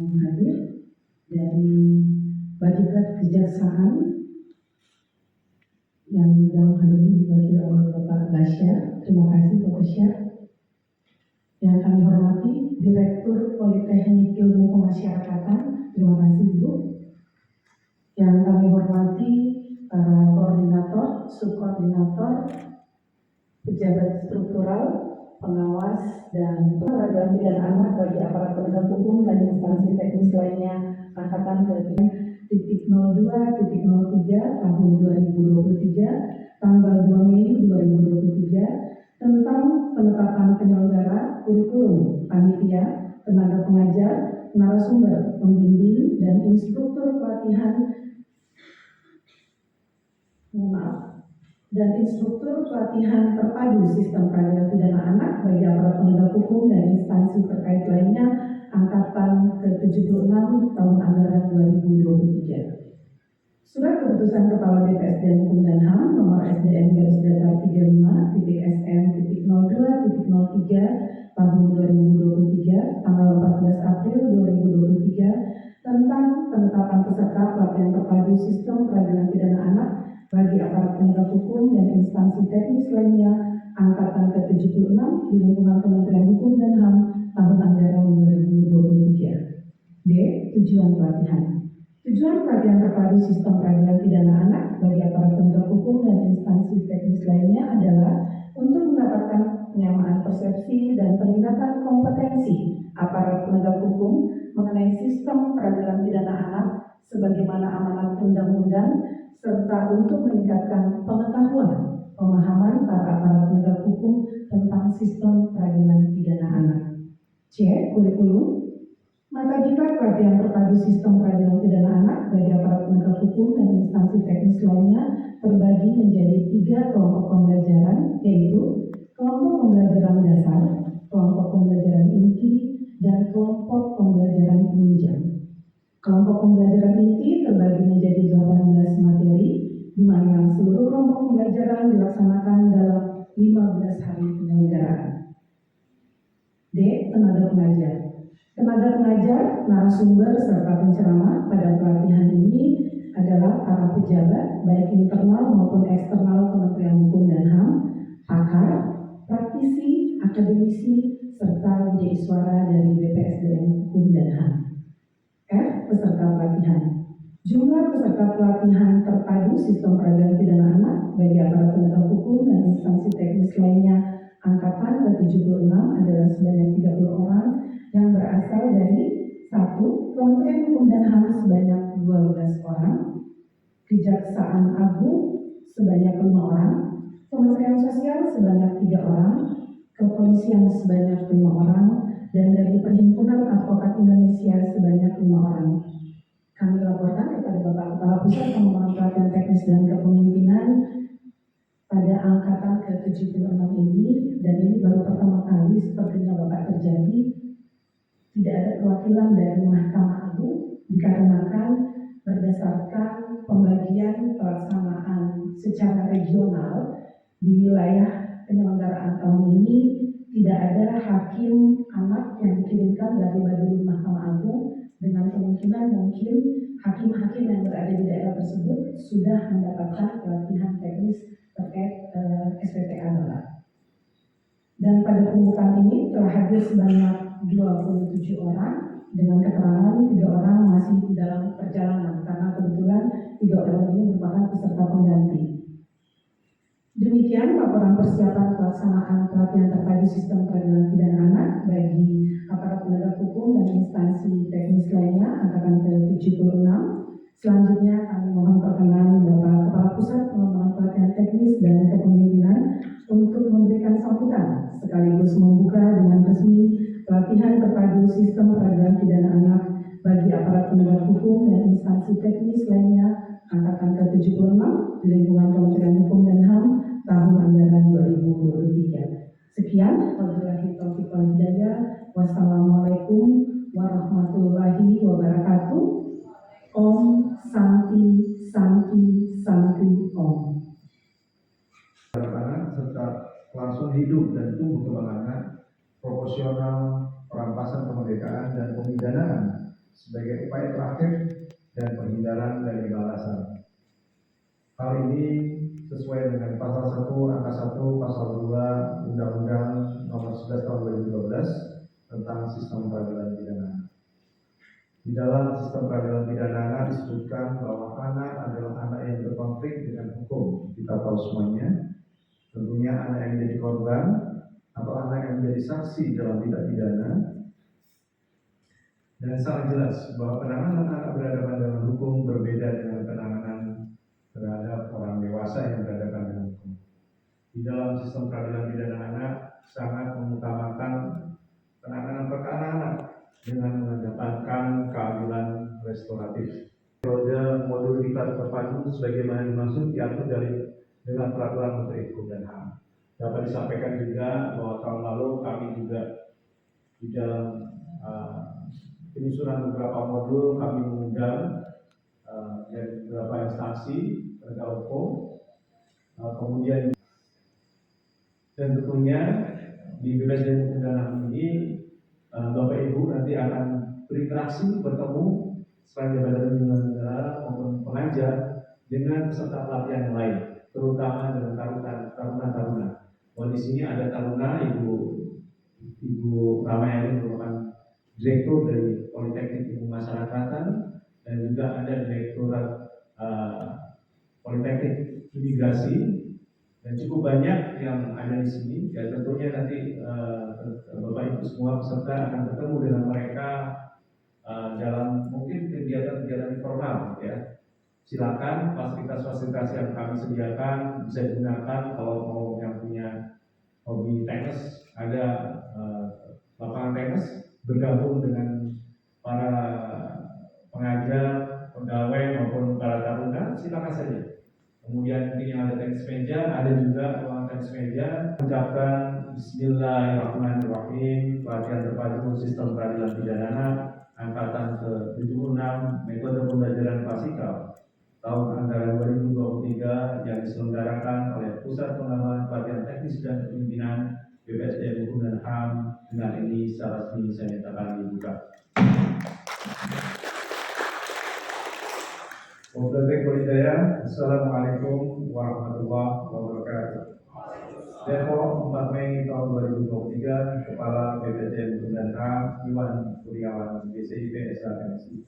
hadir dari Badikat Kejaksaan yang dalam hal ini diwakili oleh Bapak Basyar. Terima kasih Bapak Basyar. Yang kami hormati Direktur Politeknik Ilmu Pemasyarakatan. Terima kasih Bu. Yang kami hormati para koordinator, subkoordinator, pejabat struktural, pengawas, dan peradilan pidana anak bagi aparat penegak hukum dan instansi teknis lainnya angkatan ke-02.03 tahun 2023 tanggal 2 Mei 2023 tentang penetapan penyelenggara kurikulum, panitia, tenaga pengajar, narasumber, pembimbing, dan instruktur pelatihan terpadu sistem peradilan pidana anak bagi aparat penegak hukum dan instansi terkait lainnya angkatan ke-76 tahun anggaran 2023. Surat Keputusan Kepala BPSDM Hukum dan HAM nomor SDN-SM.02.03 tahun 2023 tanggal 14 April 2023 tentang penetapan peserta pelatihan terpadu sistem peradilan pidana anak bagi aparat penegak hukum dan instansi teknis lainnya angkatan ke-76 di lingkungan Kementerian Hukum dan HAM tahun anggaran 2023. D. Tujuan pelatihan. Tujuan pelatihan terpadu sistem peradilan pidana anak bagi aparat penegak hukum dan instansi teknis lainnya adalah untuk mendapatkan penyamaan persepsi dan peningkatan kompetensi aparat penegak hukum mengenai sistem peradilan pidana anak sebagaimana amanat undang-undang serta untuk meningkatkan pengetahuan pemahaman para aparat penegak hukum tentang sistem peradilan pidana anak. C. Kurikulum. Mata diklat pelatihan terpadu sistem peradilan pidana anak bagi aparat penegak hukum dan instansi teknis lainnya terbagi menjadi 3 kelompok pembelajaran, yaitu kelompok pembelajaran dasar, kelompok pembelajaran inti, dan kelompok pembelajaran penunjang. Kelompok pembelajaran inti terbagi menjadi 18 materi, di mana seluruh kelompok pembelajaran dilaksanakan dalam 15 hari penyelenggaraan. D. Tenaga pengajar. Tenaga pengajar, narasumber, serta penceramah pada pelatihan ini adalah para pejabat, baik internal maupun eksternal Kementerian Hukum dan HAM, pakar, praktisi, akademisi, serta penjadi suara dari BPSDM Hukum dan HAM. F. Peserta pelatihan. Jumlah peserta pelatihan terpadu sistem peradilan pidana anak bagi aparat penegak hukum dan instansi teknis lainnya angkatan ke-76 adalah sebanyak 30 orang yang berasal dari 1. Kementerian Hukum dan HAM sebanyak 12 orang, Kejaksaan Agung sebanyak 5 orang, Kementerian Sosial sebanyak 3 orang, Kepolisian sebanyak 5 orang, dan dari Perhimpunan Advokat Indonesia sebanyak 5 orang. Kami laporkan kepada Bapak Kepala Pusat Pengembangan Pelatihan Teknis dan Kepemimpinan pada angkatan ke-76 ini, dan ini baru pertama kali sepertinya Bapak terjadi, tidak ada perwakilan dari Mahkamah Agung dikarenakan berdasarkan pembagian pelaksanaan secara regional di wilayah penyelenggaraan tahun ini tidak ada hakim anak yang dikirimkan dari Badan Mahkamah Agung, dengan kemungkinan mungkin hakim-hakim yang berada di daerah tersebut sudah mendapatkan pelatihan teknis terkait SPPA Bapak. Dan pada pembukaan ini telah hadir sebanyak 27 orang dengan keterangan 3 orang masih dalam perjalanan karena kebetulan 3 orang ini merupakan peserta pengganti. Demikian laporan persiapan pelaksanaan pelatihan terpadu sistem peradilan pidana anak bagi aparat penegak hukum dan instansi teknis lainnya angkatan ke-76. Selanjutnya kami mohon perkenan Bapak Kepala Pusat Pengembangan Pelatihan Teknis dan Kepemimpinan untuk memberikan sambutan sekaligus membuka dengan resmi pelatihan terpadu sistem peradilan pidana anak bagi aparat penegak hukum dan instansi teknis lainnya angkatan ke-76 di lingkungan Kementerian Hukum dan HAM tahun anggaran 2023. Sekian, wabillahi taufiq wal hidayah. Wassalamualaikum warahmatullahi wabarakatuh. Om Santi Santi Santi Om. Anak serta kelangsungan hidup dan tumbuh kembang anak, proporsional, perampasan kemerdekaan dan pemidanaan sebagai upaya terakhir dan penghindaran dari balasan. Hal ini sesuai dengan pasal 1 angka 1 pasal 2 Undang-Undang Nomor 11 Tahun 2012 tentang Sistem Peradilan Pidana. Di dalam sistem peradilan pidana anak disebutkan bahwa anak adalah anak yang berkonflik dengan hukum. Kita tahu semuanya. Tentunya anak yang menjadi korban atau anak yang menjadi saksi dalam tindak pidana. Dan sangat jelas bahwa penanganan anak berhadapan dengan hukum berbeda dengan penanganan terhadap orang dewasa yang berhadapan dengan hukum. Di dalam sistem peradilan pidana anak sangat mengutamakan penanganan perkara anak dengan mengedepankan keadilan restoratif. Modul diklat terpadu sebagaimana dimaksud diatur dengan peraturan Menteri Hukum dan HAM. Dapat disampaikan juga bahwa tahun lalu kami juga di dalam penyusunan beberapa modul kami mengundang dari beberapa instansi penegak hukum, kemudian dan tentunya di BPSDM Hukum dan HAM ini Bapak Ibu nanti akan berinteraksi bertemu selain jabatan pimpinan negara maupun pengajar dengan peserta pelatihan yang lain, terutama dengan taruna. Di sini ada taruna Ibu Ramayani merupakan Direktur dari Politeknik Ilmu Masyarakatan dan juga ada Direktorat Politeknik Imigrasi dan cukup banyak yang ada di sini. Ya tentunya nanti Bapak Ibu semua peserta akan bertemu dengan mereka dalam mungkin kegiatan-kegiatan informal ya. Silakan fasilitas-fasilitas yang kami sediakan bisa digunakan. Kalau mau yang punya hobi tenis, ada lapangan tenis, bergabung dengan para pengajar, pegawai maupun para taruna, silakan saja. Kemudian mungkin yang ada tenis meja, ada juga ruangan tenis meja. Ucapkan Bismillahirrahmanirrahim. Pelatihan terpadu sistem peradilan pidana anak angkatan ke-76 metode pembelajaran klasikal tahun anggaran 2023 yang diselenggarakan oleh Pusat Pengembangan Pelatihan Teknis dan Kepemimpinan BPSDM Hukum dan HAM. Dengan ini secara resmi saya nyatakan dibuka. Assalamualaikum warahmatullahi wabarakatuh. Depok 4 Mei tahun 2023, Kepala BPSDM Hukum dan HAM Iwan Kurniawan, BCIP SH MSI.